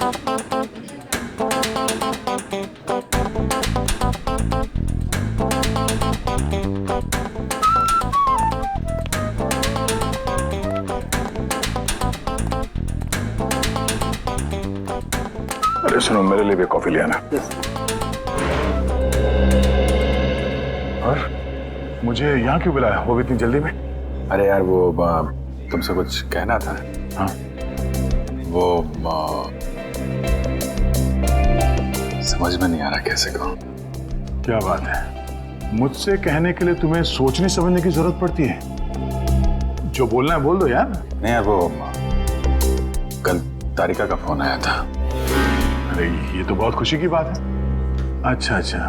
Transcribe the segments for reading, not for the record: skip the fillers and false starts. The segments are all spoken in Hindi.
अरे सुनो, मेरे लिए भी कॉफी ले आना। और मुझे यहाँ क्यों बुलाया, वो भी इतनी जल्दी में? अरे यार वो तुमसे कुछ कहना था। हाँ, वो समझ में नहीं आ रहा कैसे कहूँ। क्या बात है, मुझसे कहने के लिए तुम्हें सोचने समझने की जरूरत पड़ती है? जो बोलना है बोल दो यार। नहीं यार, वो कल तारिका का फोन आया था। अरे ये तो बहुत खुशी की बात है। अच्छा अच्छा,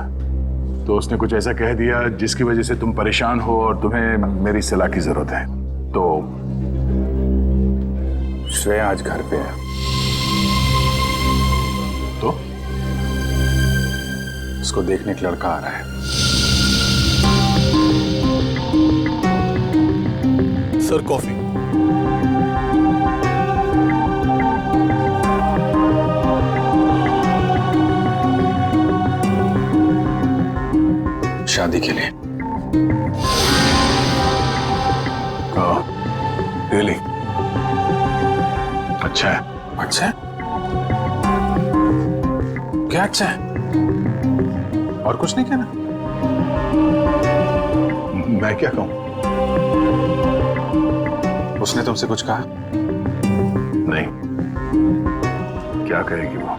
तो उसने कुछ ऐसा कह दिया जिसकी वजह से तुम परेशान हो और तुम्हें मेरी सलाह की जरूरत है। तो श्रेया आज घर पे है। तो उसको देखने एक लड़का आ रहा है। Sir coffee. शादी के लिए। रियली? अच्छा है। अच्छा है? क्या अच्छा है? और कुछ नहीं कहना? मैं क्या कहूं? उसने तुमसे कुछ कहा? नहीं, क्या कहेगी वो?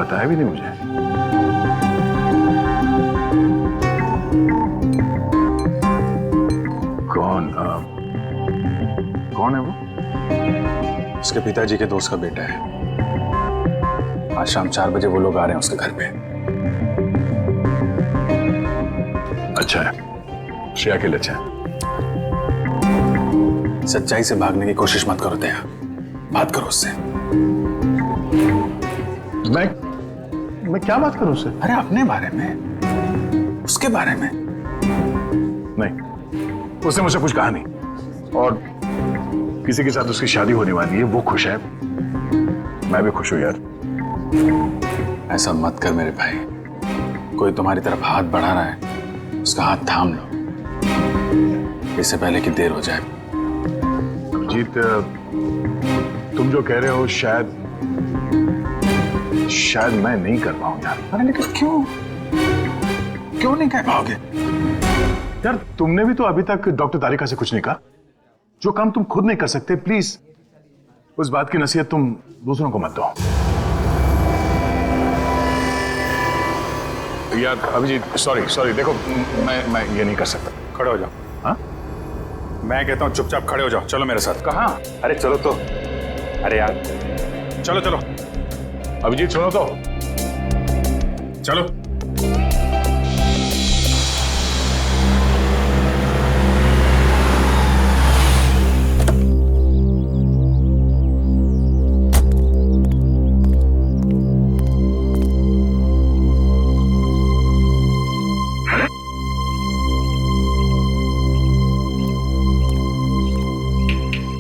बताया भी नहीं मुझे। कौन है वो? उसके पिताजी के दोस्त का बेटा है। आज शाम 4 बजे वो लोग आ रहे हैं उसके घर पे। अच्छा है, श्रेया के लिए अच्छा है। सच्चाई से भागने की कोशिश मत करो दया, बात करो उससे। मैं क्या बात करूं उससे? अरे अपने बारे में, उसके बारे में। नहीं, उसने मुझसे कुछ कहा नहीं। और किसी के साथ उसकी शादी होने वाली है, वो खुश है, मैं भी खुश हूं यार। ऐसा मत कर मेरे भाई, कोई तुम्हारी तरफ हाथ बढ़ा रहा है, उसका हाथ थाम लो, इससे पहले कि देर हो जाए। अभिजीत, तुम जो कह रहे हो शायद मैं नहीं कर पाऊं यार। अरे लेकिन क्यों नहीं कह पाओगे? यार तुमने भी तो अभी तक डॉक्टर तारिका से कुछ नहीं कहा। जो काम तुम खुद नहीं कर सकते, प्लीज उस बात की नसीहत तुम दूसरों को मत दो। यार अभिजीत, सॉरी, देखो मैं ये नहीं कर सकता। खड़े हो जाओ। हाँ, मैं कहता हूँ चुपचाप खड़े हो जाओ। चलो मेरे साथ। कहाँ? अरे चलो तो। अरे यार चलो। अभिजीत सुनो तो। चलो।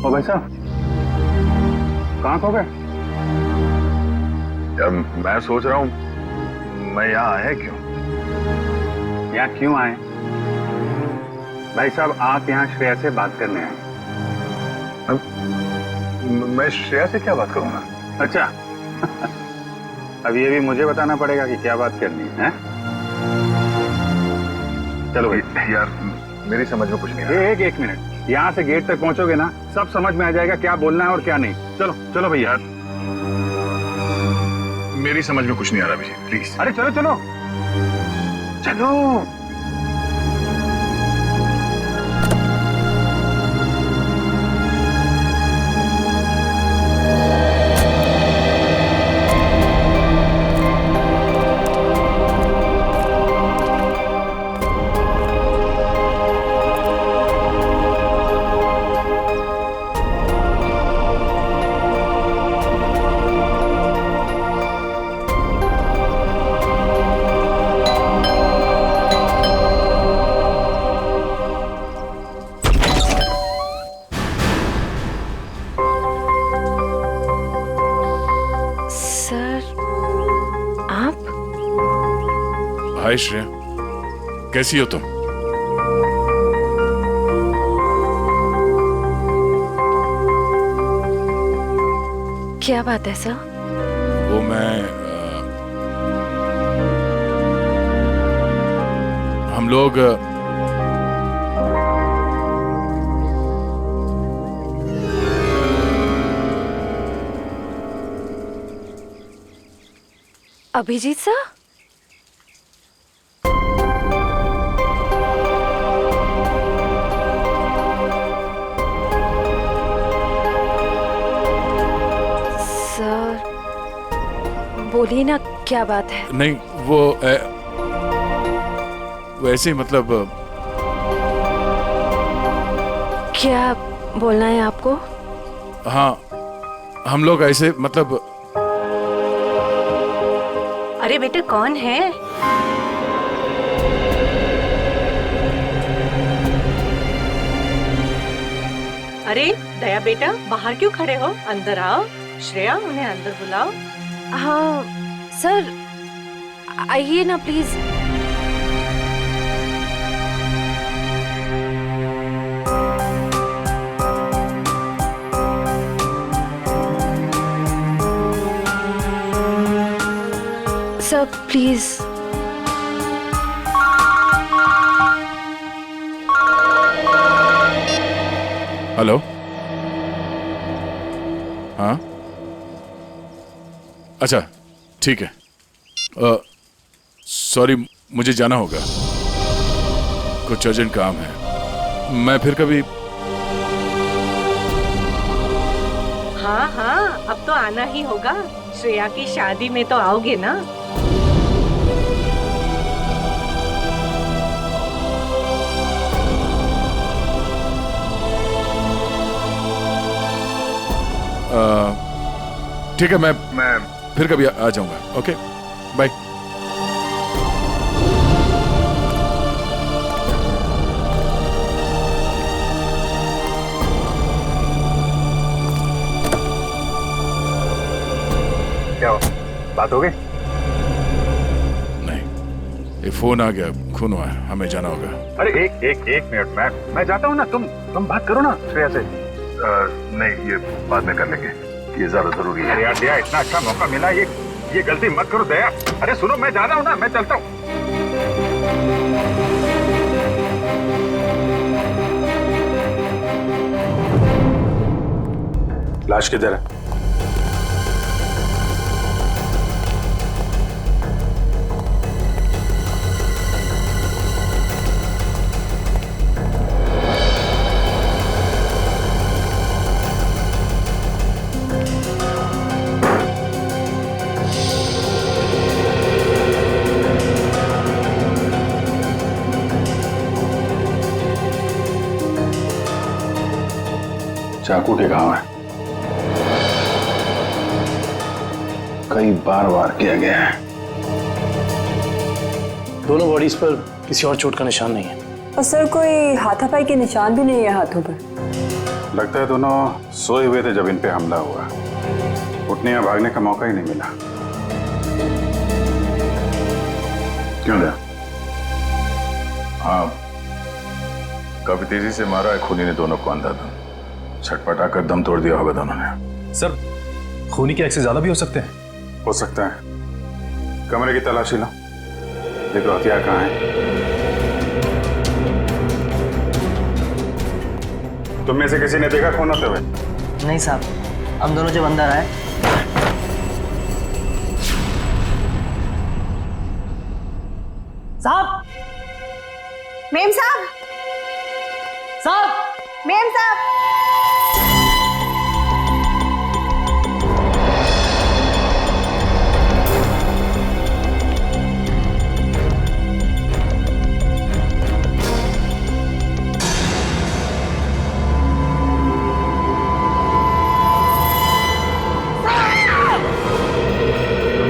ओ भाई साहब, कहाँ खो गए? यार मैं सोच रहा हूँ मैं यहाँ आया क्यों? यहाँ क्यों आए? भाई साहब, आप यहाँ श्रेया से बात करने आए। मैं श्रेया से क्या बात करूंगा? अच्छा अब ये भी मुझे बताना पड़ेगा कि क्या बात करनी है? चलो भाई। यार मेरी समझ में कुछ नहीं आ रहा। एक मिनट, यहाँ से गेट तक पहुंचोगे ना, सब समझ में आ जाएगा क्या बोलना है और क्या नहीं। चलो भैया। मेरी समझ में कुछ नहीं आ रहा अभिजीत, प्लीज। अरे चलो। हाय श्रेया, कैसी हो तुम? क्या बात है सर? वो मैं हम लोग अभिजीत सर? सर बोलिए ना, क्या बात है? नहीं, वो वैसे ही मतलब क्या बोलना है आपको? हाँ, हम लोग ऐसे मतलब अरे बेटे कौन है? अरे दया बेटा, बाहर क्यों खड़े हो? अंदर आओ। श्रेया, उन्हें अंदर बुलाओ। हाँ सर, आइए ना प्लीज। Sir please. हेलो, हाँ अच्छा ठीक है। सॉरी, मुझे जाना होगा, कुछ अर्जेंट काम है। मैं फिर कभी। हाँ हाँ, अब तो आना ही होगा। श्रेया की शादी में तो आओगे ना? ठीक है, मैं फिर कभी आ जाऊंगा। Okay, bye. क्या हो, बात हो गई? नहीं, ये फोन आ गया, खून हुआ है, हमें जाना होगा। अरे एक मिनट, मैं जाता हूँ ना, तुम बात करो ना श्रेया से। नहीं, ये बाद में कर लेंगे, ये ज्यादा जरूरी है। यार दया, इतना अच्छा मौका मिला, ये गलती मत करो दया। अरे सुनो, मैं जा रहा हूँ ना, मैं चलता हूँ। लाश किधर है? चाकू के घाव है, कई बार वार किया गया है। दोनों बॉडीज पर किसी और चोट का निशान नहीं है। और सर, कोई हाथापाई के निशान भी नहीं है हाथों पर। लगता है दोनों सोए हुए थे जब इन पे हमला हुआ, उठने या भागने का मौका ही नहीं मिला। क्यों दया? हाँ, काफी तेजी से मारा है खूनी ने दोनों को अंधाधुंध, छटपटा कर दम तोड़ दिया होगा दोनों ने। सर, खूनी के एक्सेस ज्यादा भी हो सकते हैं। हो सकता है। कमरे की तलाशी लो, देखो हथियार कहाँ है। तुम में से किसी ने देखा खून होते हुए? नहीं साहब, हम दोनों जब अंदर आए। साहब, मेम साहब, साहब, मेम साहब।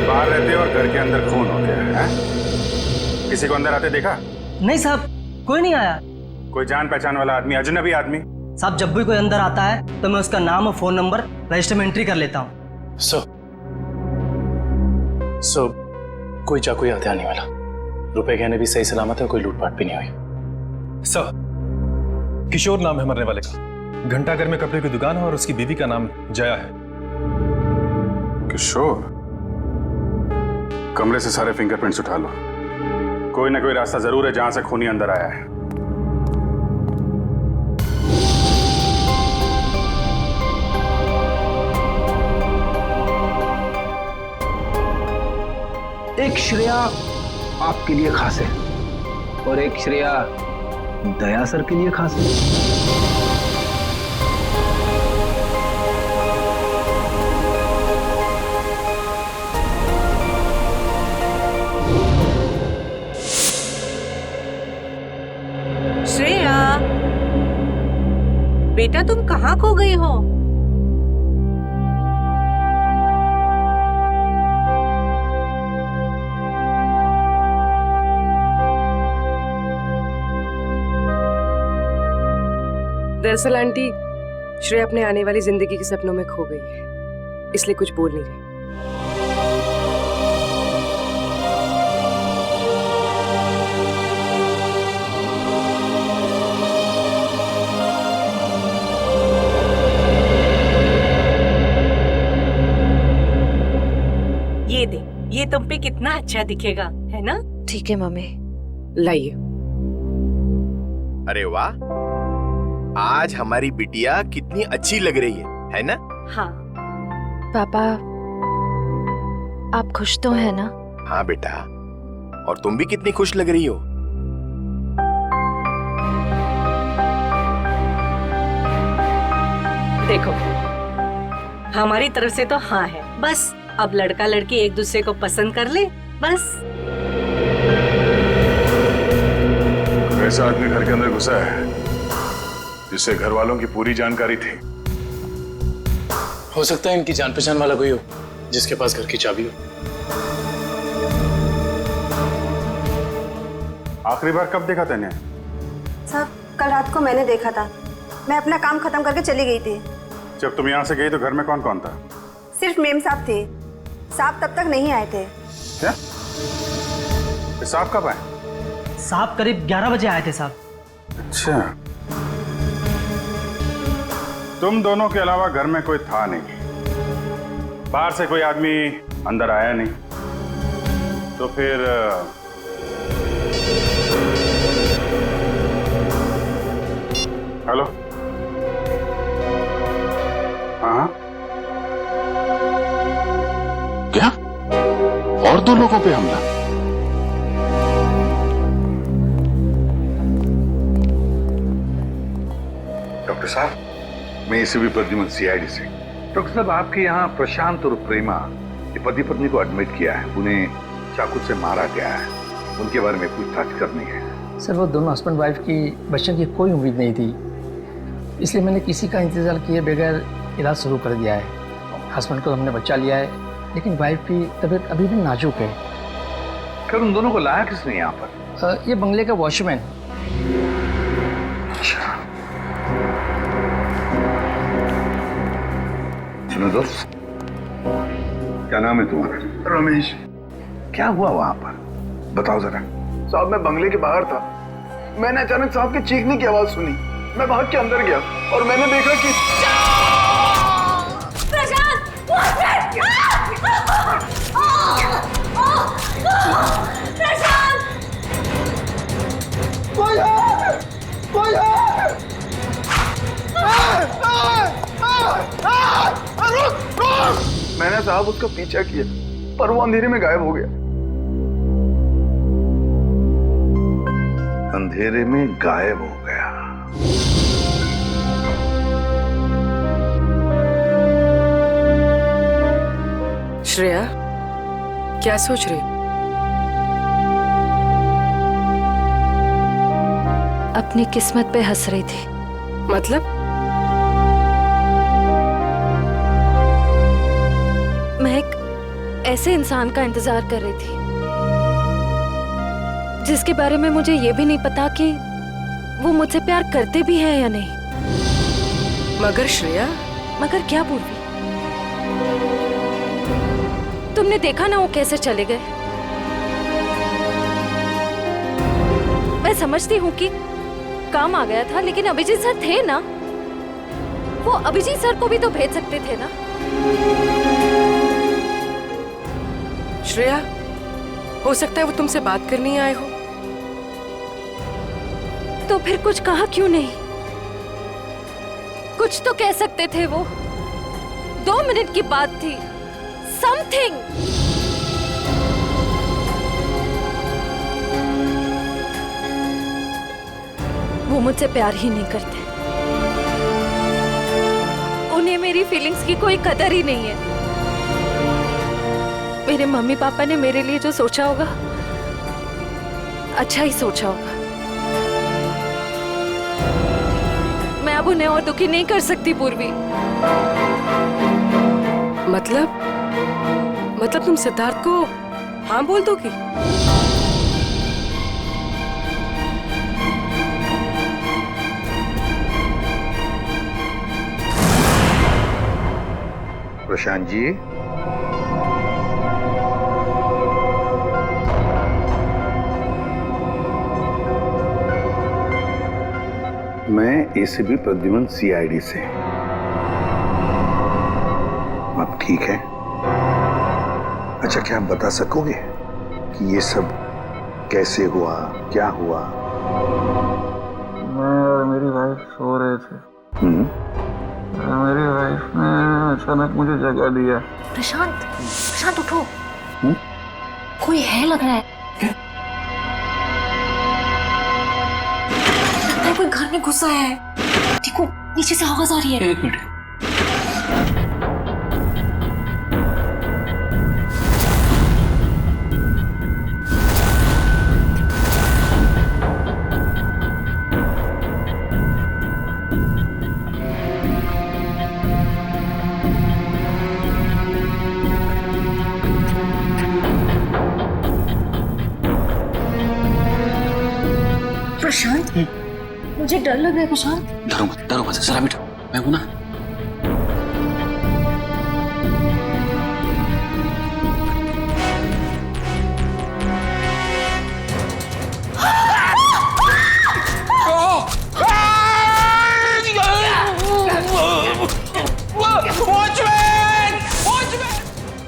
बाहर रहते हो और घर के अंदर खून हो गया है? किसी को अंदर आते देखा? नहीं साहब, कोई नहीं आया। कोई जान पहचान वाला आदमी, अजनबी आदमी? साहब, जब भी कोई अंदर आता है तो मैं उसका नाम और फोन नंबर रजिस्टर में एंट्री कर लेता हूँ। सर, कोई चाकू या हथियार नहीं मिला। रुपए गहने भी सही सलामत है, कोई लूटपाट भी नहीं हुई। सर, किशोर नाम है मरने वाले का। घंटाघर में कपड़े की दुकान है और उसकी बीवी का नाम जया है। किशोर? कमरे से सारे फिंगरप्रिंट्स उठा लो। कोई ना कोई रास्ता जरूर है जहां से खूनी अंदर आया है। एक श्रेया आपके लिए खास है और एक श्रेया दया सर के लिए खास है। श्रेया, बेटा तुम कहाँ खो गई हो? दरअसल आंटी, श्रेया अपने आने वाली जिंदगी के सपनों में खो गई है, इसलिए कुछ बोल नहीं रही। ये दे, ये तुम पे कितना अच्छा दिखेगा, है ना? ठीक है मम्मी। लाइए। अरे वाह, आज हमारी बिटिया कितनी अच्छी लग रही है ना? हाँ। पापा, आप खुश तो हैं ना? हाँ बेटा, और तुम भी कितनी खुश लग रही हो। देखो, हमारी तरफ से तो हाँ है, बस अब लड़का लड़की एक दूसरे को पसंद कर ले, बस। ऐसा आदमी घर के अंदर घुसा है जिससे घर वालों की पूरी जानकारी थी। हो सकता है इनकी जान पहचान वाला कोई हो जिसके पास घर की चाबी हो। आखिरी बार कब देखा तूने? साहब, कल रात को मैंने देखा था। मैं अपना काम खत्म करके चली गई थी। जब तुम यहाँ से गई तो घर में कौन कौन था? सिर्फ मेम साहब थे। साहब तब तक नहीं आए थे। क्या? साहब कब आए? साहब करीब 11 बजे आए थे साहब। अच्छा, तुम दोनों के अलावा घर में कोई था नहीं, बाहर से कोई आदमी अंदर आया नहीं, तो फिर हेलो? हाँ, क्या? और 2 लोगों पे हमला? डॉक्टर साहब, मैं एसीपी प्रद्युमन सीआईडी से। डॉक्टर साहब, आपके यहाँ प्रशांत और प्रेमा ये पति पत्नी को एडमिट किया है। उन्हें चाकू से मारा गया है। उनके बारे में पूछताछ करनी है। सर, वो दोनों हस्बैंड वाइफ की बच्चों की कोई उम्मीद नहीं थी, इसलिए मैंने किसी का इंतजार किए बगैर इलाज शुरू कर दिया है। हस्बैंड को हमने बचा लिया है, लेकिन वाइफ की तबीयत अभी भी नाजुक है। फिर उन दोनों को लाया किसने यहाँ पर? ये बंगले का वॉचमैन। अच्छा, सुनो दोस्त, क्या नाम है तुम्हारा? रमेश। क्या हुआ वहां पर, बताओ जरा। साहब, मैं बंगले के बाहर था। मैंने अचानक साहब के चीखने की आवाज सुनी। मैं भाग के अंदर गया और मैंने देखा कि मैंने साहब उसका पीछा किया, पर वो अंधेरे में गायब हो गया। अंधेरे में गायब हो गया? श्रेया, क्या सोच रही? अपनी किस्मत पे हंस रही थी। मतलब? मैं एक ऐसे इंसान का इंतजार कर रही थी जिसके बारे में मुझे ये भी नहीं पता कि वो मुझसे प्यार करते भी हैं या नहीं। मगर श्रेया, मगर क्या पूर्वी? तुमने देखा ना वो कैसे चले गए। मैं समझती हूँ कि काम आ गया था, लेकिन अभिजीत सर थे ना, वो अभिजीत सर को भी तो भेज सकते थे ना। श्रेया, हो सकता है वो तुमसे बात करने आए हो। तो फिर कुछ कहा क्यों नहीं? कुछ तो कह सकते थे वो। 2 मिनट की बात थी। समथिंग। वो मुझसे प्यार ही नहीं करते। उन्हें मेरी फीलिंग्स की कोई कदर ही नहीं है। मेरे मम्मी पापा ने मेरे लिए जो सोचा होगा, अच्छा ही सोचा होगा। मैं अब उन्हें और दुखी नहीं कर सकती पूर्वी। मतलब तुम सिद्धार्थ को हाँ बोल दोगी? प्रशांत जी, मैं एसीपी प्रद्युमन सीआईडी से। आप ठीक है? अच्छा, क्या आप बता सकोगे कि ये सब कैसे हुआ, क्या हुआ? मैं और मेरी वाइफ सो रहे थे। मेरी वाइफ ने अचानक मुझे जगा दिया। प्रशांत उठो। कोई है लग रहा है। लगता है कोई घर में घुसा है। देखो, नीचे से आवाज आ रही है। 1 मिनट। प्रशांत, मुझे डर लग रहा है। प्रशांत, डरो मत, जरा बैठो, मैं हूं ना।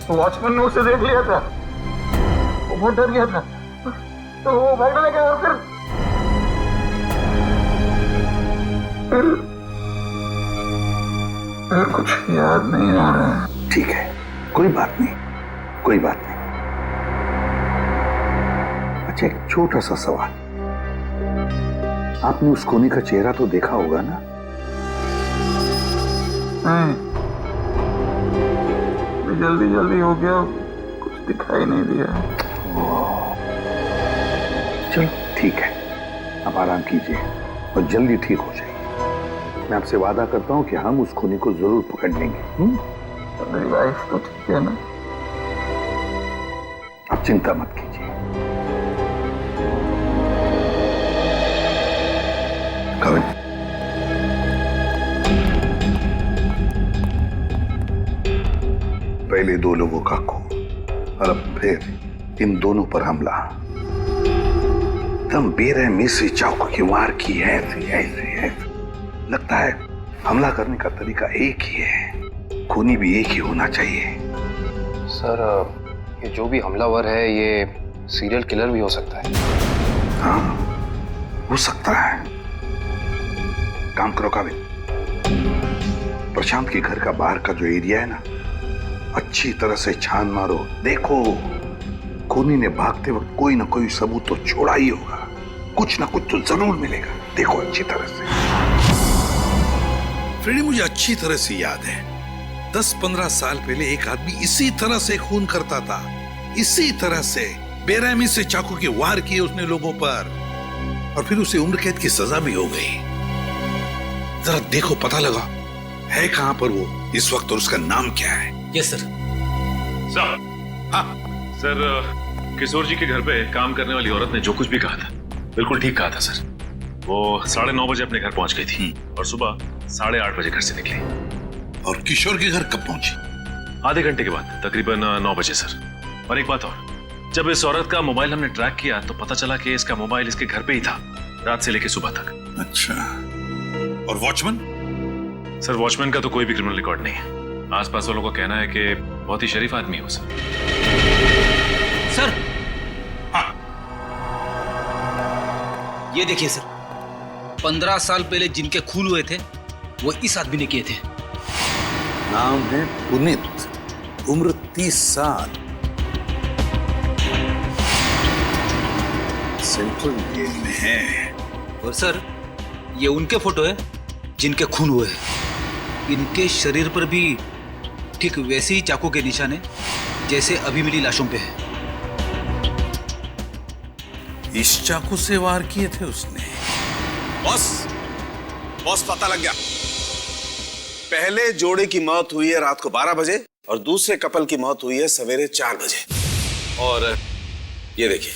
वॉचमैन ने उसे देख लिया था, वो बहुत डर गया था, तो वो भागने लगा और फिर कुछ याद नहीं आ रहा है। ठीक है, कोई बात नहीं, कोई बात नहीं। अच्छा, एक छोटा सा सवाल, आपने उस कोनी का चेहरा तो देखा होगा ना? जल्दी हो गया, कुछ दिखाई नहीं दिया। चलो ठीक है, आप आराम कीजिए और जल्दी ठीक हो जाइए। मैं आपसे वादा करता हूं कि हम उस खूनी को जरूर पकड़ लेंगे। मेरी वाइफ तो ठीक है ना? आप चिंता मत कीजिए। कविन, पहले 2 लोगों का खून और अब फिर इन दोनों पर हमला। तुम बेरहमी से चाकू की वार की है, ऐसे लगता है हमला करने का तरीका एक ही है, खूनी भी एक ही होना चाहिए। सर, ये जो भी हमलावर है ये सीरियल किलर भी हो सकता है। हाँ, हो सकता है। काम करो काबिल, प्रशांत के घर का बाहर का जो एरिया है ना, अच्छी तरह से छान मारो। देखो, खूनी ने भागते वक्त कोई ना कोई सबूत तो छोड़ा ही होगा, कुछ ना कुछ तो जरूर मिलेगा। देखो अच्छी तरह से। फ्रेडी, मुझे अच्छी तरह से याद है, 10-15 साल पहले एक आदमी इसी तरह से खून करता था, इसी तरह से बेरहमी से चाकू के वार किए उसने लोगों पर, और फिर उसे उम्र कैद की सजा भी हो गई। जरा देखो, पता लगा है कहां पर वो इस वक्त और उसका नाम क्या है? Yes sir. सर, हाँ सर, किशोर जी के घर पे काम करने वाली औरत ने जो कुछ भी कहा था बिल्कुल ठीक कहा था सर। वो 9:30 बजे अपने घर पहुंच गई थी और सुबह 8:30 बजे घर से निकली। और किशोर के घर कब पहुंची? आधे घंटे के बाद, तकरीबन 9 बजे सर। और एक बात और, जब इस औरत का मोबाइल हमने ट्रैक किया तो पता चला कि इसका मोबाइल इसके घर पे ही था। रात से लेकर सुबह तक। अच्छा, और वॉचमैन? सर वॉचमैन का तो कोई भी क्रिमिनल रिकॉर्ड नहीं है। आसपास वालों का कहना है कि बहुत ही शरीफ आदमी हो सर। सर ये देखिए सर, 15 साल पहले जिनके खून हुए थे वो इस आदमी ने किए थे। नाम है पुनीत, उम्र 30 साल, सेंट्रल जेल में है। और सर ये उनके फोटो है जिनके खून हुए हैं। इनके शरीर पर भी ठीक वैसे ही चाकू के निशान है जैसे अभी मिली लाशों पे है। इस चाकू से वार किए थे उसने। बॉस पता लग गया। पहले जोड़े की मौत हुई है रात को 12 बजे और दूसरे कपल की मौत हुई है सवेरे 4 बजे। और ये देखिए,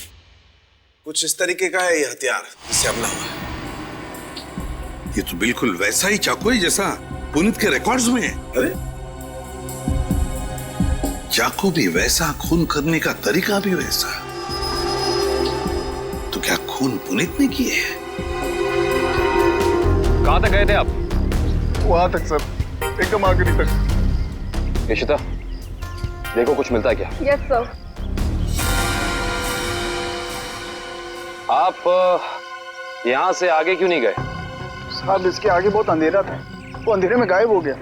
कुछ इस तरीके का है ये हथियार जिससे हमला हुआ है। ये तो बिल्कुल वैसा ही चाकू है जैसा पुनीत के रिकॉर्ड्स में है। अरे चाकू भी वैसा, खून करने का तरीका भी वैसा। तो क्या खून पुनीत ने किए हैं? कहां तक गए थे आप? वहां तक सर, एकदम आखिरी तक। इशिता, देखो कुछ मिलता है क्या? Yes sir. आप यहां से आगे क्यों नहीं गए? साहब इसके आगे बहुत अंधेरा था, वो अंधेरे में गायब हो गया।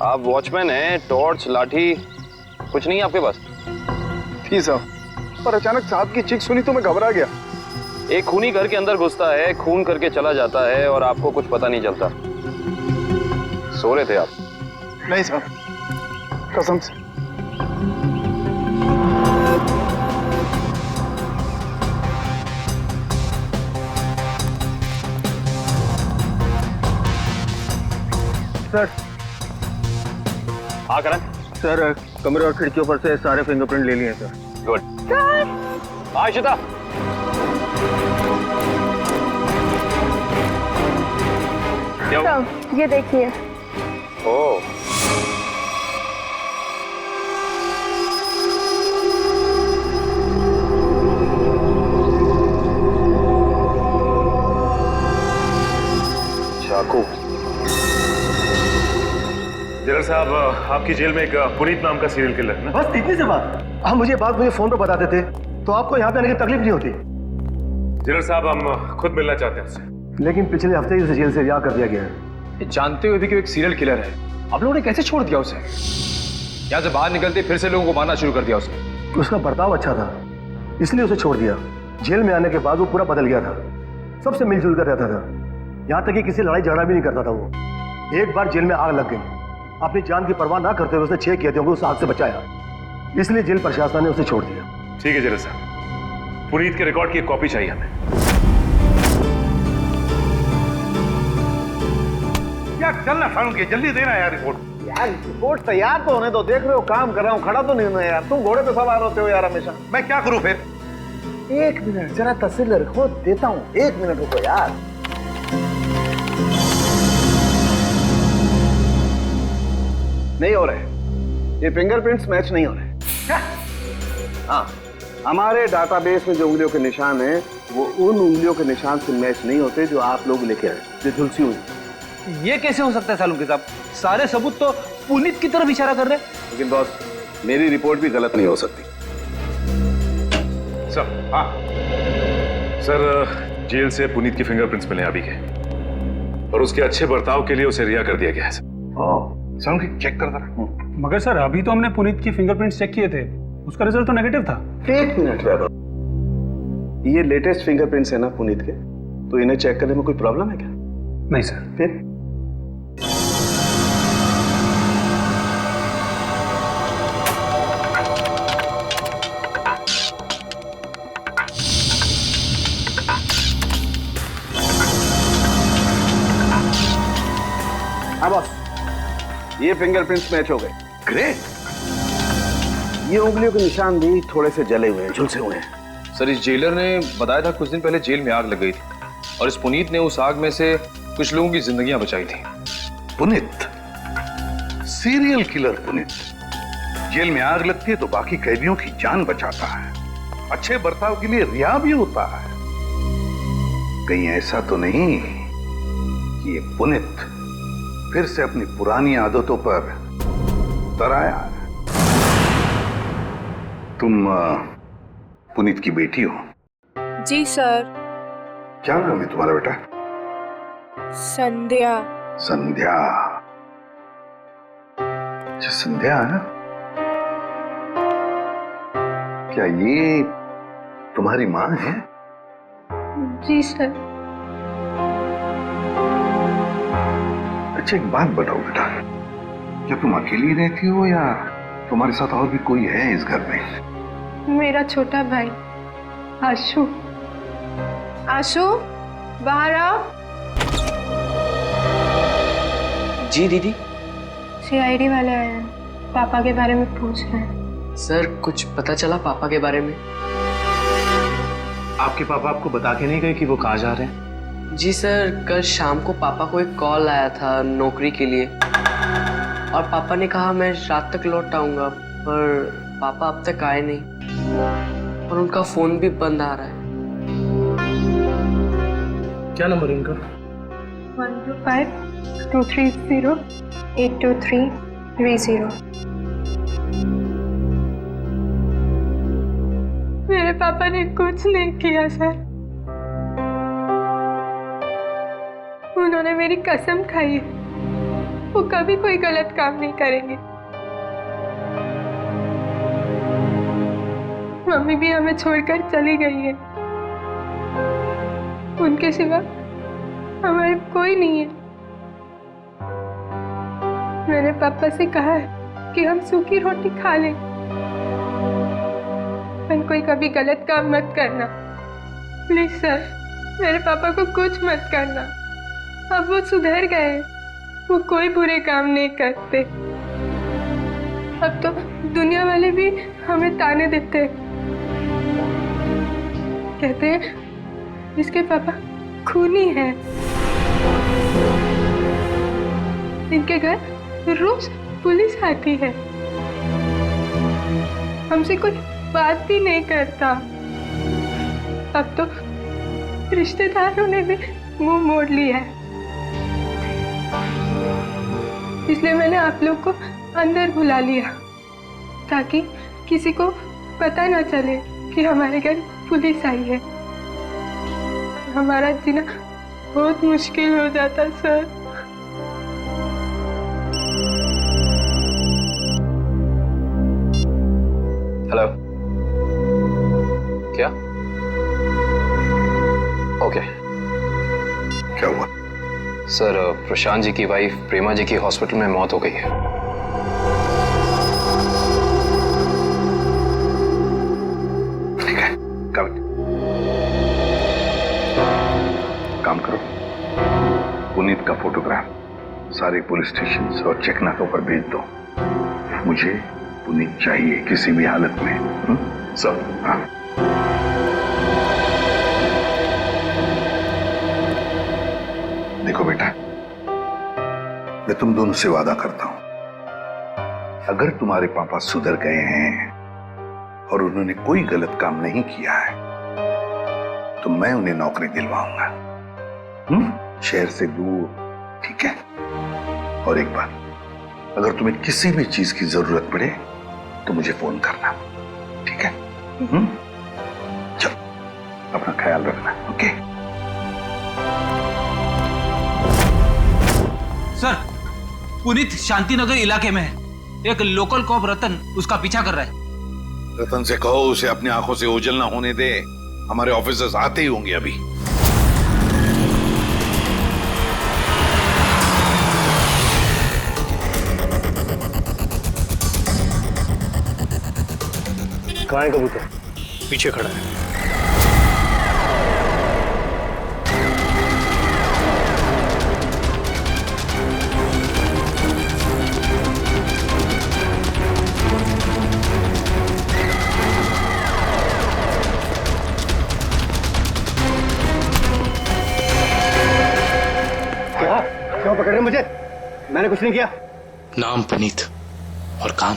आप वॉचमैन हैं, टॉर्च, लाठी कुछ नहीं है आपके पास? थी साहब, पर अचानक साहब की चीख सुनी तो मैं घबरा गया। एक खूनी घर के अंदर घुसता है, खून करके चला जाता है और आपको कुछ पता नहीं चलता। सो रहे थे आप? नहीं साहब, कसम से। सर। हाँ करण। सर कमरे और खिड़कियों पर से सारे फिंगरप्रिंट ले लिए सर। गुड। हाँ इशिता। सर ये देखिए। ओह, चाकू। जनरल साहब, आपकी जेल में एक पुनीत नाम का सीरियल किलर है ना? बस इतनी सी बात। आप मुझे फोन पर बता देते तो आपको यहाँ पे आने की तकलीफ नहीं होती। जनरल साहब, हम खुद मिलना चाहते हैं उससे। लेकिन पिछले हफ्ते ही उसे जेल से रिहा कर दिया गया है। जानते हुए भी कि एक सीरियल किलर है, आप लोगों ने कैसे छोड़ दिया उसे? यहाँ से बाहर निकलते फिर से लोगों को मारना शुरू कर दिया उसने। उसका बर्ताव अच्छा था इसलिए उसे छोड़ दिया। जेल में आने के बाद वो पूरा बदल गया था, सबसे मिलजुल कर रहता था, यहाँ तक कि किसी लड़ाई झगड़ा भी नहीं करता था वो। एक बार जेल में आग लग गई, अपनी जान की परवाह ना करते हुए उसने 6 कैदियों को उस आग से बचाया, इसलिए जेल प्रशासन ने उसे छोड़ दिया। ठीक है जनरल साहब, पुनीत के रिकॉर्ड की एक कॉपी चाहिए हमें। क्या चलना फारूक, जल्दी देना यार रिपोर्ट। यार रिपोर्ट तैयार तो होने दो, देख रहे हो काम कर रहा हूँ, खड़ा तो नहीं हूं यार। तुम घोड़े पे सवार होते हो यार हमेशा। मैं क्या करूं फिर? 1 मिनट जरा तस्वीर रखो, देता हूँ। 1 मिनट रुको यार। नहीं हो रहे, ये फिंगरप्रिंट्स मैच नहीं हो रहे। क्या? हाँ, हमारे डाटाबेस में जो उंगलियों के निशान हैं वो उन उंगलियों के निशान से मैच नहीं होते जो आप लोग लेके आए, जो झुलसी हुई। ये कैसे हो सकता है सालुंके साहब? सारे सबूत तो पुनीत की तरफ इशारा कर रहे हैं। लेकिन बॉस, मेरी रिपोर्ट भी गलत नहीं हो सकती। सर। हाँ सर, जेल से पुनीत की फिंगरप्रिंट्स मिले अभी के, और उसके अच्छे बर्ताव के लिए उसे रिहा कर दिया गया है सर। चेक कर जरा। मगर सर अभी तो हमने पुनीत की फिंगरप्रिंट्स चेक किए थे, उसका रिजल्ट तो नेगेटिव था। 1 मिनट वैभव, ये लेटेस्ट फिंगरप्रिंट्स है ना पुनीत के, तो इन्हें चेक करने में कोई प्रॉब्लम है क्या? नहीं सर। फिर हाँ बॉस, ये फिंगरप्रिंट्स मैच हो गए। ग्रेट। ये उंगलियों के निशान भी थोड़े से जले हुए हैं, झुलसे हुए हैं। सर इस जेलर ने बताया था कुछ दिन पहले जेल में आग लग गई थी और इस पुनीत ने उस आग में से कुछ लोगों की जिंदगियां बचाई थी। Puneet, serial killer Puneet, jail में आग लगती है तो बाकी कैदियों की जान बचाता है, अच्छे बर्ताव के लिए रिहा भी होता है। कहीं ऐसा तो नहीं कि ये पुनित फिर से अपनी पुरानी आदतों पर उतर आया? तुम पुनीत की बेटी हो? जी सर। क्या नाम है तुम्हारा बेटा? संध्या। संध्या। अच्छा संध्या है ना? क्या ये तुम्हारी माँ है? जी सर। अच्छा एक बात बताओ बेटा, क्या तुम अकेली रहती हो या तुम्हारे साथ और भी कोई है इस घर में? मेरा छोटा भाई आशु। आशु बाहर आओ। जी दीदी। सीआईडी वाले आए हैं, पापा के बारे में पूछ रहे हैं। सर कुछ पता चला पापा के बारे में? आपके पापा आपको बता के नहीं गए कि वो कहाँ जा रहे हैं? जी सर, कल शाम को पापा को एक कॉल आया था नौकरी के लिए और पापा ने कहा मैं रात तक लौट आऊंगा, पर पापा अब तक आए नहीं और उनका फोन भी बंद आ रहा है। क्या नंबर है उनका? 125-230-82330। मेरे पापा ने कुछ नहीं किया सर। उन्होंने मेरी कसम खाई है, वो कभी कोई गलत काम नहीं करेंगे। मम्मी भी हमें छोड़कर चली गई है, उनके सिवा हमारे कोई नहीं है। मैंने पापा से कहा है कि हम सूखी रोटी खा लें, पर कोई कभी गलत काम मत करना प्लीज सर। मेरे पापा को कुछ मत करना, अब वो सुधर गए, वो कोई बुरे काम नहीं करते। अब तो दुनिया वाले भी हमें ताने देते हैं, कहते हैं इसके पापा खूनी हैं। इनके घर रोज पुलिस आती है, हमसे कोई बात भी नहीं करता। अब तो रिश्तेदारों ने भी मुंह मोड़ लिया है, इसलिए मैंने आप लोग को अंदर बुला लिया ताकि किसी को पता ना चले कि हमारे घर पुलिस आई है। हमारा जीना बहुत मुश्किल हो जाता सर। हेलो, क्या? ओके। क्या हुआ? सर प्रशांत जी की वाइफ प्रेमा जी की हॉस्पिटल में मौत हो गई है। ठीक है, काम करो, पुनीत का फोटोग्राफ सारे पुलिस स्टेशन और चेकनाकों पर भेज दो। मुझे पुनीत चाहिए किसी भी हालत में। सब हाँ। देखो बेटा, मैं तुम दोनों से वादा करता हूं, अगर तुम्हारे पापा सुधर गए हैं और उन्होंने कोई गलत काम नहीं किया है तो मैं उन्हें नौकरी दिलवाऊंगा, शहर से दूर, ठीक है? और एक बात, अगर तुम्हें किसी भी चीज की जरूरत पड़े तो मुझे फोन करना, ठीक है? चलो, अपना ख्याल रखना, ओके? सर, पुनीत शांतिनगर इलाके में है। एक लोकल कॉप रतन उसका पीछा कर रहा है। रतन से कहो उसे अपनी आंखों से ओझल ना होने दे, हमारे ऑफिसर्स आते ही होंगे अभी। कहाँ है कबूतर? पीछे खड़ा है। क्यों पकड़ रहे मुझे? मैंने कुछ नहीं किया। नाम पुनीत और काम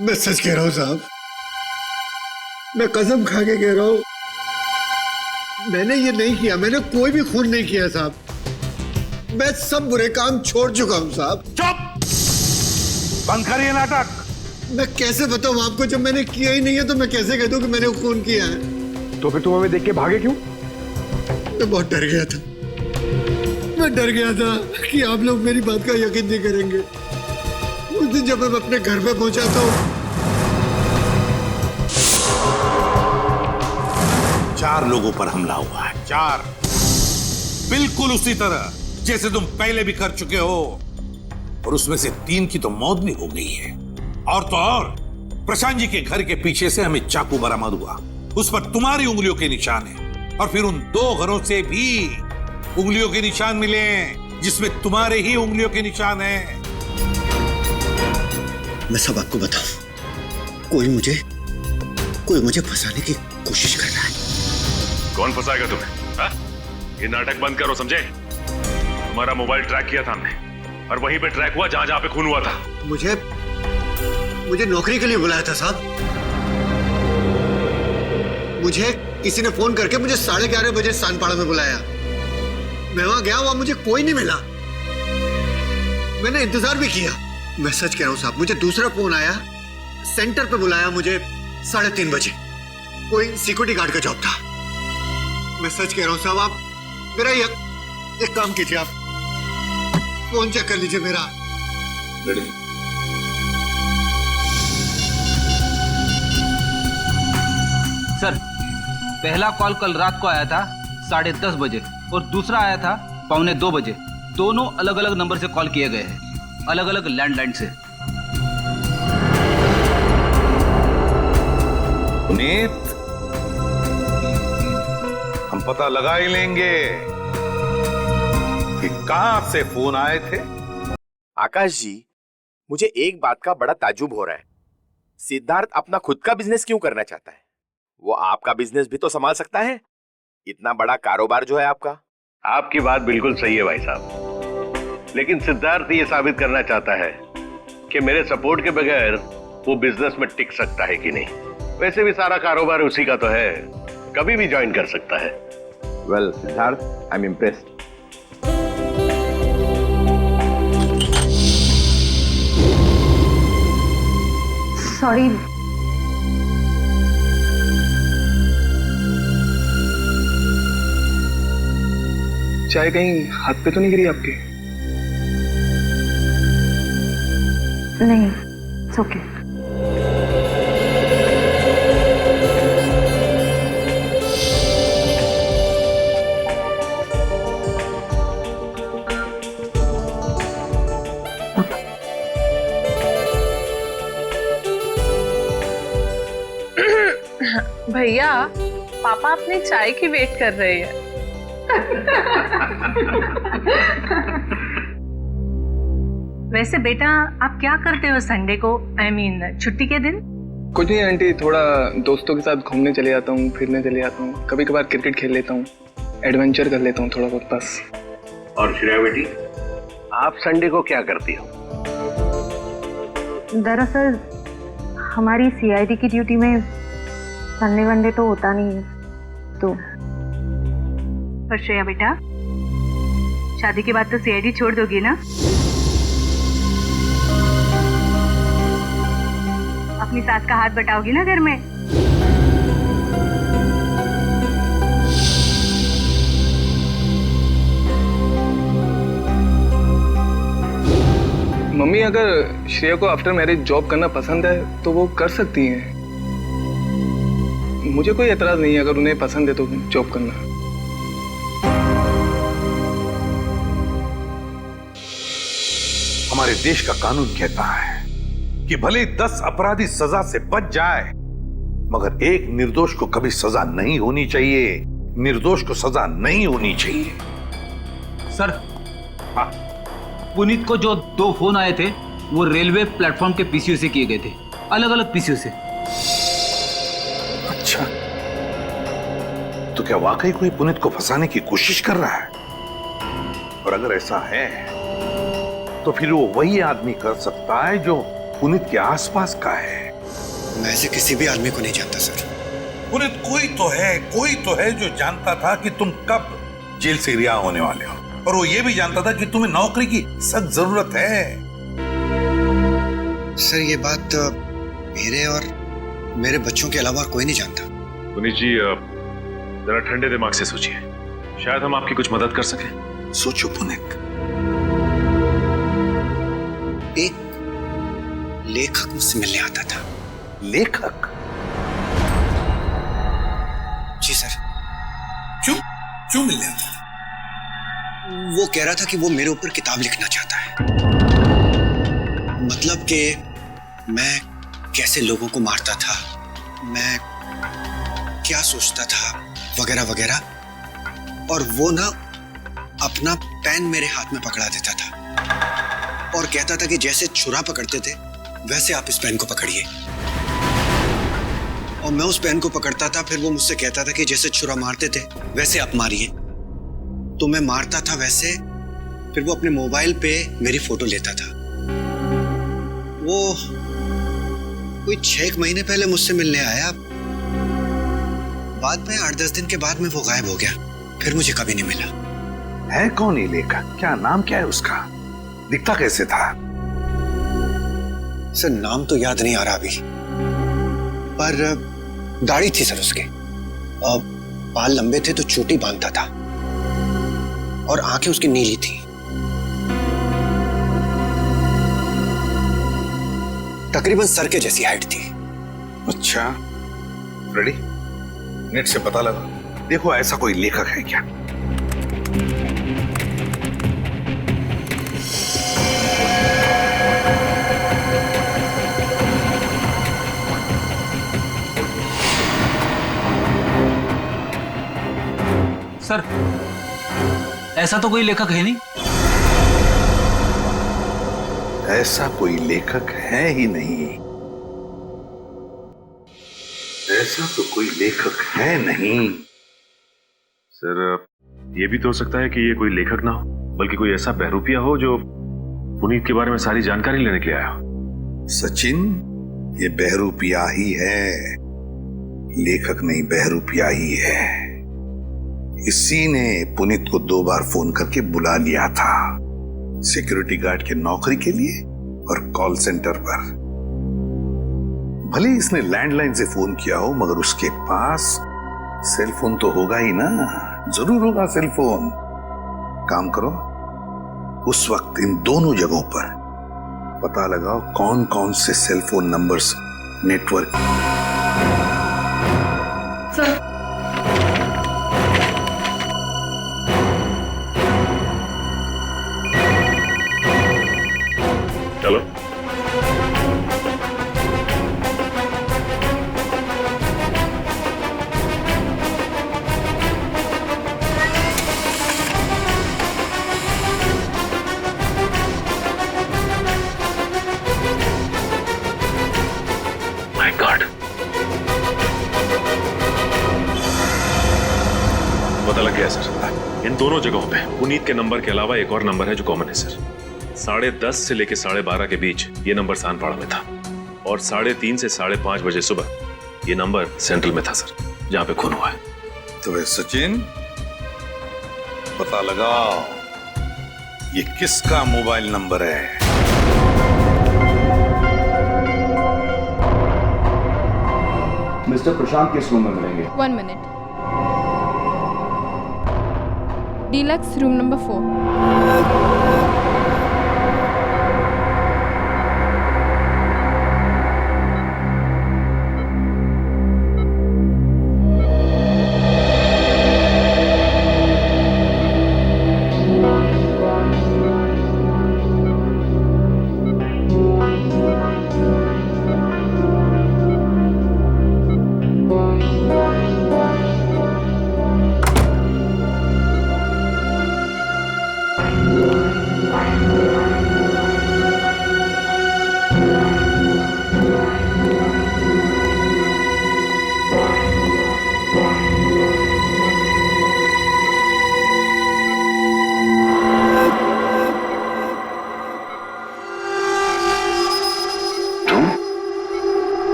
मैं सच कह रहा हूं साहब, मैं कसम खा के कह रहा हूँ, मैंने ये नहीं किया, मैंने कोई भी खून नहीं किया साहब। मैं सब बुरे काम छोड़ चुका हूँ साहब। चुप! बंद करिए नाटक। मैं कैसे बताऊँ आपको, जब मैंने किया ही नहीं है तो मैं कैसे कह दूँ कि मैंने खून किया है? तो फिर तुम हमें देख के भागे क्यों? मैं बहुत डर गया था। मैं डर गया था कि आप लोग मेरी बात का यकीन नहीं करेंगे। उस दिन जब मैं अपने घर पे पहुंचा तो 4 लोगों पर हमला हुआ है, 4। बिल्कुल उसी तरह जैसे तुम पहले भी कर चुके हो, और उसमें से 3 की तो मौत भी हो गई है। और तो और प्रशांत जी के घर के पीछे से हमें चाकू बरामद हुआ, उस पर तुम्हारी उंगलियों के निशान है, और फिर उन 2 घरों से भी उंगलियों के निशान मिले जिसमें तुम्हारे ही उंगलियों के निशान हैं। मैं सब आपको बताऊं, कोई मुझे फंसाने की कोशिश कर रहा है। कौन फंसाएगा तुम्हें? हा? ये नाटक बंद करो, समझे? तुम्हारा मोबाइल ट्रैक किया था हमने, और वहीं पे ट्रैक हुआ जहां पे खून हुआ था। मुझे नौकरी के लिए बुलाया था साहब। मुझे किसी ने फोन करके मुझे 11:30 बजे सानपाड़ा में बुलाया। मैं वहां गया, वहां मुझे कोई नहीं मिला। मैंने इंतजार भी किया। मैं सच कह रहा हूं साहब, मुझे दूसरा फोन आया, सेंटर पे बुलाया मुझे 3:30 बजे। कोई सिक्योरिटी गार्ड का जॉब था। मैं सच कह रहा हूं साहब, आप मेरा एक काम कीजिए, आप फोन चेक कर लीजिए मेरा। सर, पहला कॉल कल रात को आया था 10:30 बजे और दूसरा आया था 1:45 बजे। दोनों अलग अलग नंबर से कॉल किए गए हैं, अलग अलग लैंडलाइन से। पुनीत, हम पता लगा ही लेंगे कि कहां से फोन आए थे। आकाश जी, मुझे एक बात का बड़ा ताज्जुब हो रहा है। सिद्धार्थ अपना खुद का बिजनेस क्यों करना चाहता है? वो आपका बिजनेस भी तो संभाल सकता है। इतना बड़ा कारोबार जो है आपका। आपकी बात बिल्कुल सही है भाई साहब, लेकिन सिद्धार्थ ये साबित करना चाहता है कि मेरे सपोर्ट के बगैर वो बिजनेस में टिक सकता है कि नहीं। वैसे भी सारा कारोबार उसी का तो है, कभी भी ज्वाइन कर सकता है। Well Siddharth, I am impressed. Sorry, चाय कहीं हाथ पे तो नहीं गिरी आपके? नहीं, इट्स ओके। भैया, पापा अपनी चाय की वेट कर रहे हैं। वैसे बेटा, आप क्या करते हो संडे को, I mean, छुट्टी के दिन? कुछ नहीं आंटी, थोड़ा दोस्तों के साथ घूमने चले जाता हूँ, फिरने चले जाता हूँ, कभी कभार क्रिकेट खेल लेता हूँ, एडवेंचर कर लेता हूँ थोड़ा बहुत बस। और श्रेया बेटी, आप संडे को क्या करती हो? दरअसल हमारी CID की ड्यूटी में संडे वनडे तो होता नहीं है, तो। पर श्रेया बेटा, शादी के बाद तो CID छोड़ दोगी ना? अपनी सास का हाथ बटाओगी ना घर में? मम्मी, अगर श्रेया को आफ्टर मैरिज जॉब करना पसंद है तो वो कर सकती हैं। मुझे कोई एतराज नहीं है अगर उन्हें पसंद है तो जॉब करना। हमारे देश का कानून कहता है कि भले 10 अपराधी सजा से बच जाए, मगर एक निर्दोष को कभी सजा नहीं होनी चाहिए। निर्दोष को सजा नहीं होनी चाहिए। सर, हाँ, पुनीत को जो 2 फोन आए थे वो रेलवे प्लेटफॉर्म के पीसीओ से किए गए थे, अलग अलग पीसीओ से। अच्छा, तो क्या वाकई कोई पुनीत को फंसाने की कोशिश कर रहा है? और अगर ऐसा है तो फिर वो वही आदमी कर सकता है जो पुनीत के आसपास का है। मैं ऐसे किसी भी आदमी को नहीं जानता सर। पुनीत कोई तो है जो जानता था कि तुम कब जेल से रिहा होने वाले हो, और वो ये भी जानता था कि तुम्हें नौकरी की सख्त जरूरत है। सर ये बात मेरे और मेरे बच्चों के अलावा कोई नहीं जानता। पुनीत जी जरा ठंडे दिमाग से सोचिए, शायद हम आपकी कुछ मदद कर सकें। सोचो पुनीत। एक लेखक मुझसे मिलने आता था। लेखक? जी सर। क्यों मिलने आता था? वो कह रहा था कि वो मेरे ऊपर किताब लिखना चाहता है। मतलब कि मैं कैसे लोगों को मारता था, मैं क्या सोचता था, वगैरह वगैरह। और वो ना अपना पेन मेरे हाथ में पकड़ा देता था और कहता था कि जैसे छुरा पकड़ते थे वैसे आप इस पेन को पकड़िए। और मैं उस पेन को पकड़ता था, फिर वो मुझसे कहता था कि जैसे छुरा मारते थे वैसे आप मारिए। तो मैं मारता था वैसे, फिर वो अपने मोबाइल पे मेरी फोटो लेता था। वो कोई 6 महीने पहले मुझसे मिलने आया, बाद में 8-10 दिन के बाद में वो गायब हो गया, फिर मुझे कभी नहीं मिला। है कौन ये लेखक? क्या नाम क्या है उसका? दिखता कैसे था? सर नाम तो याद नहीं आ रहा अभी, पर दाढ़ी थी सर उसके, बाल लंबे थे तो चोटी बांधता था, और आंखें उसकी नीली थी। तकरीबन सर के जैसी हाइट थी। अच्छा, रेडी? नेट से पता लगा, देखो ऐसा कोई लेखक है क्या? सर ऐसा तो कोई लेखक है नहीं। ऐसा कोई लेखक है ही नहीं। ऐसा तो कोई लेखक है नहीं। सर ये भी तो हो सकता है कि ये कोई लेखक ना हो, बल्कि कोई ऐसा बहरूपिया हो जो पुनीत के बारे में सारी जानकारी लेने के लिए आया हो। सचिन, ये बहरूपिया ही है, लेखक नहीं, बहरूपिया ही है। इसी ने पुनीत को 2 बार फोन करके बुला लिया था, सिक्योरिटी गार्ड की नौकरी के लिए और कॉल सेंटर पर। भले इसने लैंडलाइन से फोन किया हो, मगर उसके पास सेल फोन तो होगा ही ना, जरूर होगा सेल फोन। काम करो, उस वक्त इन दोनों जगहों पर पता लगाओ कौन कौन से cell phone numbers network. Sir चलो। माय गॉड, पता लग गया सर। इन दोनों जगहों पे पुनीत के नंबर के अलावा एक और नंबर है जो कॉमन है सर। 10:30 से लेके 12:30 के बीच ये नंबर सानपाड़ा में था, और 3:30 से 5:30 बजे सुबह ये नंबर सेंट्रल में था सर, जहां पे खून हुआ है। तो वे सचिन, पता लगाओ ये किसका मोबाइल नंबर है। मिस्टर प्रशांत किस रूम में मिलेंगे? 1 मिनट। Deluxe room number 4।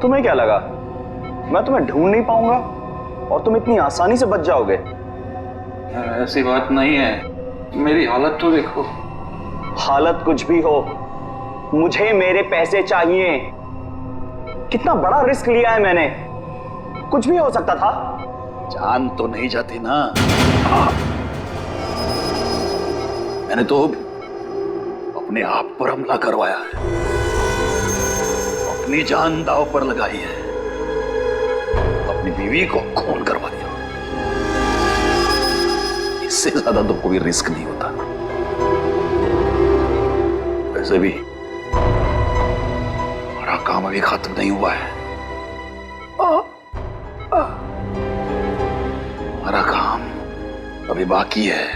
तुम्हें क्या लगा मैं तुम्हें ढूंढ नहीं पाऊंगा और तुम इतनी आसानी से बच जाओगे? ऐसी बात नहीं है, मेरी हालत तो देखो। हालत कुछ भी हो, मुझे मेरे पैसे चाहिए। कितना बड़ा रिस्क लिया है मैंने, कुछ भी हो सकता था। जान तो नहीं जाती ना। मैंने तो अपने आप पर हमला करवाया है, अपनी जान दांव पर लगाई है, अपनी बीवी को खून करवा दिया। इससे ज्यादा तो कोई रिस्क नहीं होता। वैसे भी हमारा काम अभी खत्म नहीं हुआ है। हमारा काम अभी बाकी है।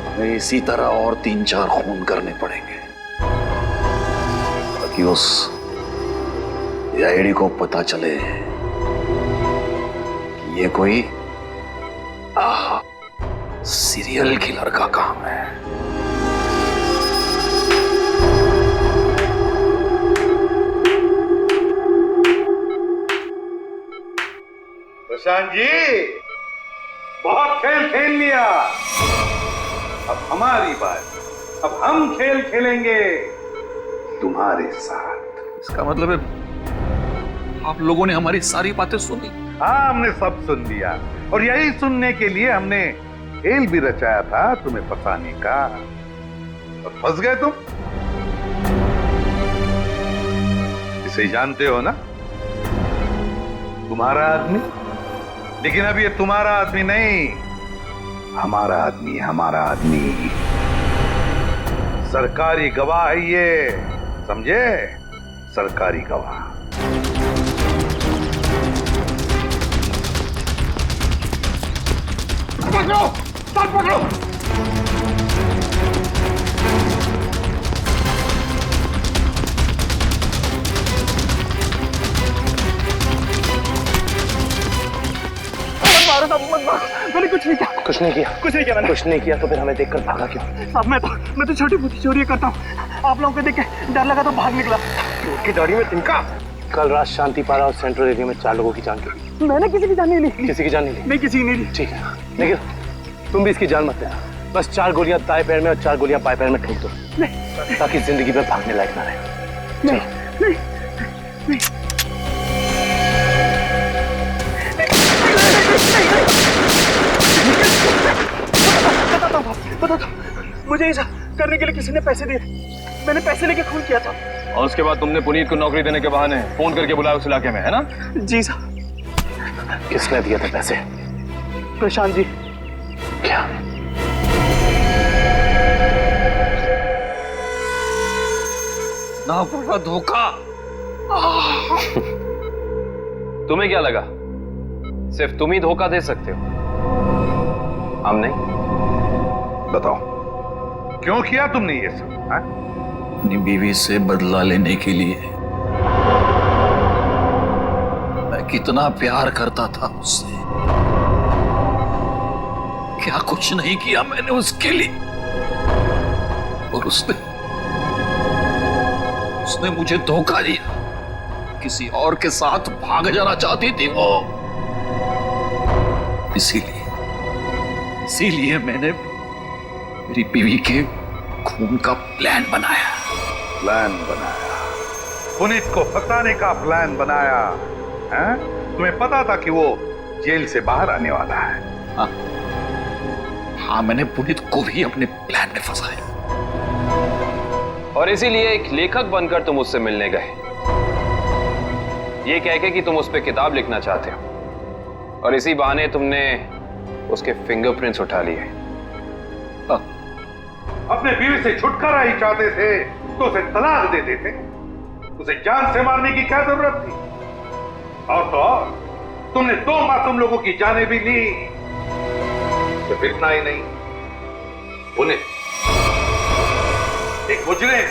हमें इसी तरह और 3-4 खून करने पड़ेंगे ताकि उस आईडी को पता चले कि ये कोई सीरियल किलर का काम है। प्रशांत जी, बहुत खेल खेल लिया, अब हमारी बात। अब हम खेल खेलेंगे तुम्हारे साथ। इसका मतलब है आप लोगों ने हमारी सारी बातें सुनी? हाँ, हमने सब सुन लिया और यही सुनने के लिए हमने खेल भी रचाया था तुम्हें फंसाने का, और फंस गए तुम। इसे जानते हो ना, तुम्हारा आदमी। लेकिन अब ये तुम्हारा आदमी नहीं, हमारा आदमी, हमारा आदमी। सरकारी गवाह है ये, समझे? सरकारी गवाह। पकड़ो, सब पकड़ो। मैंने कुछ नहीं किया। कुछ नहीं किया? कुछ नहीं किया मैंने। कुछ नहीं किया तो फिर हमें देखकर भागा क्यों? साहब मैं तो छोटी मोटी चोरी करता हूँ। आप लोगों को देख के डर लगा तो भाग निकला। उसकी दाढ़ी में तिनका। कल रात शांति पारा और सेंट्रल एरिया में 4 लोगों की जान गई। मैंने किसी की जान नहीं ली। किसी की जान नहीं ली? नहीं, किसी की नहीं ली। ठीक है, लेकिन तुम भी इसकी जान मत लेना। बस 4 गोलियां दाएं पैर में और 4 गोलियां बाएं पैर में ठोक दो, ताकि जिंदगी में भागने लायक ना रहे। नहीं। बता दो, मुझे ऐसा करने के लिए किसी ने पैसे दिए। मैंने पैसे लेके खून किया था। और उसके बाद तुमने पुनीत को नौकरी देने के बहाने फोन करके बुलाया उस इलाके में, है ना? जी साहब। किसने दिए थे पैसे? प्रशांत जी। क्या? ना पूरा धोखा। तुम्हें क्या लगा सिर्फ तुम ही धोखा दे सकते हो, हम नहीं? बताओ, क्यों किया तुमने ये सब? अपनी बीवी से बदला लेने के लिए। मैं कितना प्यार करता था उससे। क्या कुछ नहीं किया मैंने उसके लिए, और उसने मुझे धोखा दिया। किसी और के साथ भाग जाना चाहती थी वो। इसीलिए मैंने मेरी बीवी के खून का प्लान बनाया। पुनीत को फंसाने का प्लान बनाया, हैं? तुम्हें पता था कि वो जेल से बाहर आने वाला है? हाँ, मैंने पुनीत को भी अपने प्लान में फंसाया। और इसीलिए एक लेखक बनकर तुम उससे मिलने गए, ये कह के कि तुम उस पर किताब लिखना चाहते हो, और इसी बहाने तुमने उसके फिंगरप्रिंट्स उठा लिए। अपने बीवी से छुटकारा ही चाहते थे तो उसे तलाक दे देते। उसे जान से मारने की क्या जरूरत थी? और तो और, तुमने 2 मासूम लोगों की जानें भी ली। सिर्फ इतना ही नहीं, उन्हें एक मुजरिम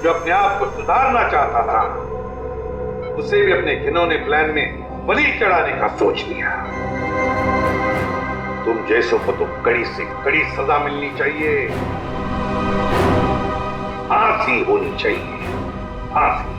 जो अपने आप को सुधारना चाहता था, उसे भी अपने घिनौने प्लान में बलि चढ़ाने का सोच लिया। तुम जैसों को तो कड़ी से कड़ी सजा मिलनी चाहिए, फांसी होनी चाहिए, फांसी।